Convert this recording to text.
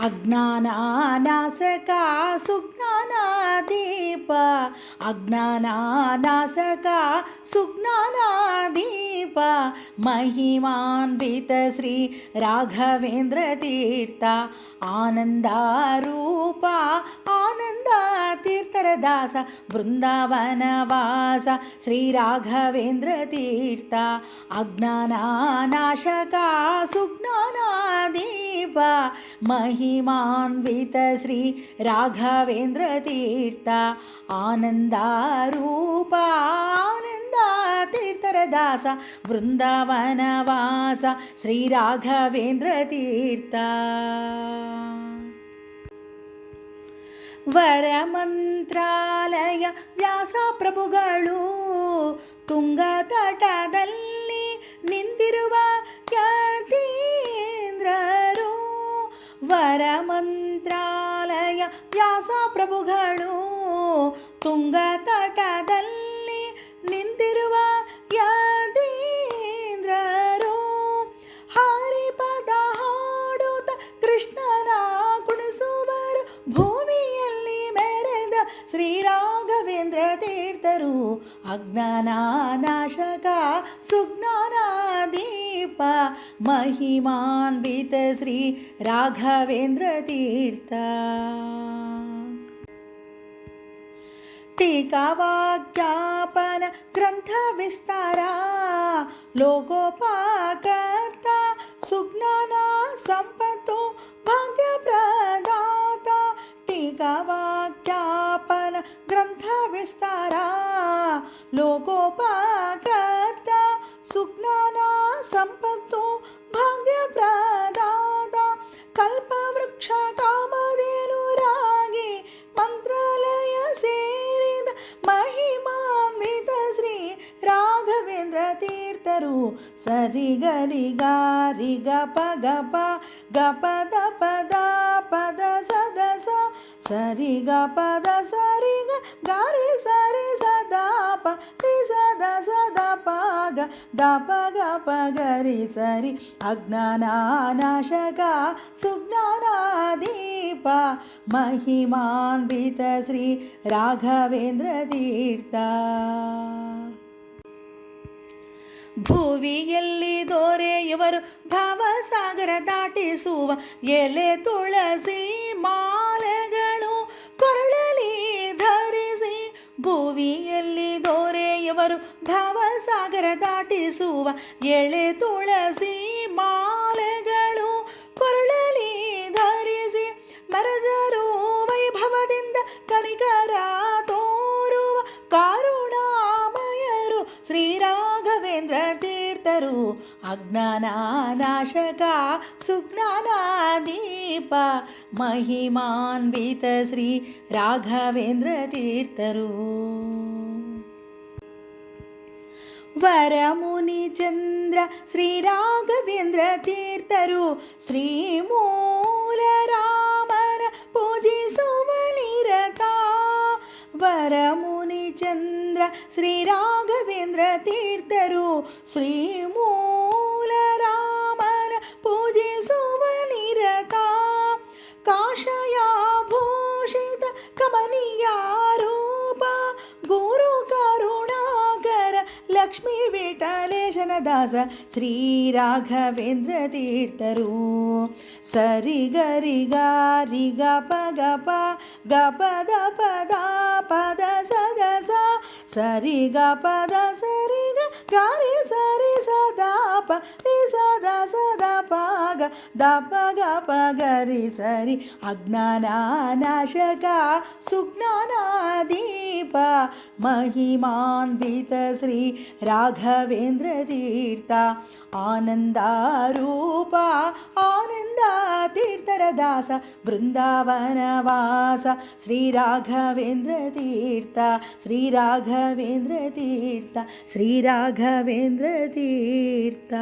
ಅಜ್ಞಾನಾನಾಸಕ ಸುಜ್ಞಾನದೀಪ ಅಜ್ಞಾನಾನಾಸಕ ಸುಜ್ಞಾನದೀಪ ಮಹಿಮಾನ್ವಿತ ಶ್ರೀ ರಾಘವೇಂದ್ರ ತೀರ್ಥ ಆನಂದಾರೂಪ ಆನಂದ ತೀರ್ಥರ ದಾಸ ಬೃಂದಾವನ ವಾಸ ಶ್ರೀ ರಾಘವೇಂದ್ರ ತೀರ್ಥ ಅಜ್ಞಾನಾನಾಶಕ ಸುಜ್ಞಾನದೀಪ ಮಹಿಮಾನ್ವಿತ ಶ್ರೀ ರಾಘವೇಂದ್ರ ತೀರ್ಥ ಆನಂದಾರೂಪ ಆನಂದ ತೀರ್ಥರ ದಾಸ ಬೃಂದಾವನ ವಾಸ ಶ್ರೀ ರಾಘವೇಂದ್ರ ತೀರ್ಥ ವರಮಂತ್ರಾಲಯ ವ್ಯಾಸ ಪ್ರಭುಗಳು ತುಂಗ ತಟದಲ್ಲಿ ನಿಂತಿರುವ ಯತೀಂದ್ರರು ವರಮಂತ್ರಾಲಯ ವ್ಯಾಸ ಪ್ರಭುಗಳು ತುಂಗ ತಟದಲ್ಲಿ ನಿಂತಿರುವ ಯತೀಂದ್ರರು ಹರಿಪದ ಹಾಡುತ್ತ ಕೃಷ್ಣನ ಕುಣಿಸುವರು ಭೂಮಿಯಲ್ಲಿ ಮೆರೆದ ಶ್ರೀ ರಾಘವೇಂದ್ರ ತೀರ್ಥರು ಅಜ್ಞಾನಾನಾಶಕ ಸುಜ್ಞಾನದೀಪ ಮಹಿಮಾನ್ವಿತ ಶ್ರೀ ರಾಘವೇಂದ್ರ ತೀರ್ಥ ಟೀಕಾವಾಕ್ಯಾಪನ ಗ್ರಂಥ ವಿಸ್ತಾರ ಲೋಕೋಪಕರ್ತ ಸುಜ್ಞಾನ ಸಂಪತ್ತು ಭಾಗ್ಯ ಪ್ರದಾತ ಟೀಕಾವಾಕ್ಯಾಪನ ಗ್ರಂಥ ವಿಸ್ತಾರ ಲೋಕೋಪಕರ್ತ ಸುಜ್ಞಾನ ಸಂಪತ್ತು ಭಾಗ್ಯ ಪ್ರದಾತ ಕಲ್ಪವೃಕ್ಷ ಕಾಮಧೇನು ರಾಗಿ ಮಂತ್ರಾಲಯ ಸೇರಿದ ಮಹಿಮಾನ್ವಿತ ಶ್ರೀ ರಾಘವೇಂದ್ರ ತೀರ್ಥರು ಸರಿ ಗರಿ ಗಾರಿ ಗಪ ಗಪ ಗಪ ದಪ ದ ಪದ ಸದ ಸ ಸರಿ ಗ ಪದ ಸರಿ ಗ ಗಾರಿ ಸರಿ ಸದಾ ಪ ರಿ ಸದ ಸದ ಪ ಗ ದ ಪ ಗ ಪ ಗರಿ ಸರಿ ಅಜ್ಞಾನಾನಾಶಕ ಸುಜ್ಞಾನದೀಪ ಮಹಿಮಾನ್ವಿತ ಶ್ರೀ ರಾಘವೇಂದ್ರ ತೀರ್ಥ ಭುವಿಯಲ್ಲಿ ದೊರೆಯುವರು ಭಾವಸಾಗರ ದಾಟಿಸುವ ಎಲೆ ತುಳಸಿ ಮಾಲೆಗಳು ಕೊರಳಲಿ ಧರಿಸಿ ಭುವಿಯಲ್ಲಿ ದೊರೆಯುವರು ಭಾವಸಾಗರ ದಾಟಿಸುವ ಎಳೆ ತುಳಸಿ ಮಾಲೆಗಳು ಕೊರಳಲಿ ಧರಿಸಿ ಮರದರು ವೈಭವದಿಂದ ಕನಿಕರ ತೋರುವ ಕಾರುಣಾಮಯರು ಶ್ರೀ ರಾಘವೇಂದ್ರ ತೀರ್ಥರು ಅಜ್ಞಾನಾನಾಶಕ ಸುಜ್ಞಾನದೀಪ ಮಹಿಮಾನ್ವಿತ ಶ್ರೀ ರಾಘವೇಂದ್ರ ತೀರ್ಥರು ವರಮುನಿ ಚಂದ್ರ ಶ್ರೀ ರಾಘವೇಂದ್ರ ತೀರ್ಥರು ಶ್ರೀ ಮೂಲ ರಾಮನ ಪೂಜಿಸುವ ನಿರತ ವರಮುನಿ ಚಂದ್ರ ಶ್ರೀ ರಾಘವೇಂದ್ರ ತೀರ್ಥರು ಶ್ರೀ ಮೂಲ ರಾಮನ ಪೂಜಿಸುವ ನಿರತ ಕಾಷಾಯ ಭೂಷಿತ ಕಮನೀಯ ರೂಪ ಗುರು ಕರುಣಾಕರ ಲಕ್ಷ್ಮೀ ವಿಠಲೇಶನ ದಾಸ ಶ್ರೀ ರಾಘವೇಂದ್ರ ತೀರ್ಥರು ಸರಿ ಗರಿ ಗಾರಿ ಗಪ ಗಪ ಗಪ ದ ಪದ ಪದ ಸದ ಸ ಸರಿ ಗ ಪದ ಸರಿ ಗ ಗಾರಿ ಸರಿ ಸದಾ ಪ ರಿ ಸದ ಸದ ಪ ಗ ದ ಪ ಗ ಪ ಗರಿ ಸರಿ ಅಜ್ಞಾನಾನಾಶಕ ಸುಜ್ಞಾನದೀಪ ಮಹಿಮಾನ್ವಿತ ಶ್ರೀ ರಾಘವೇಂದ್ರ ತೀರ್ಥ ಆನಂದಾರೂಪ ಆನಂದ ತೀರ್ಥರ ದಾಸ ಬೃಂದಾವನ ವಾಸ ಶ್ರೀ ರಾಘವೇಂದ್ರ ತೀರ್ಥ ಶ್ರೀ ರಾಘವೇಂದ್ರ ತೀರ್ಥ ಶ್ರೀ ರಾಘವೇಂದ್ರ ತೀರ್ಥ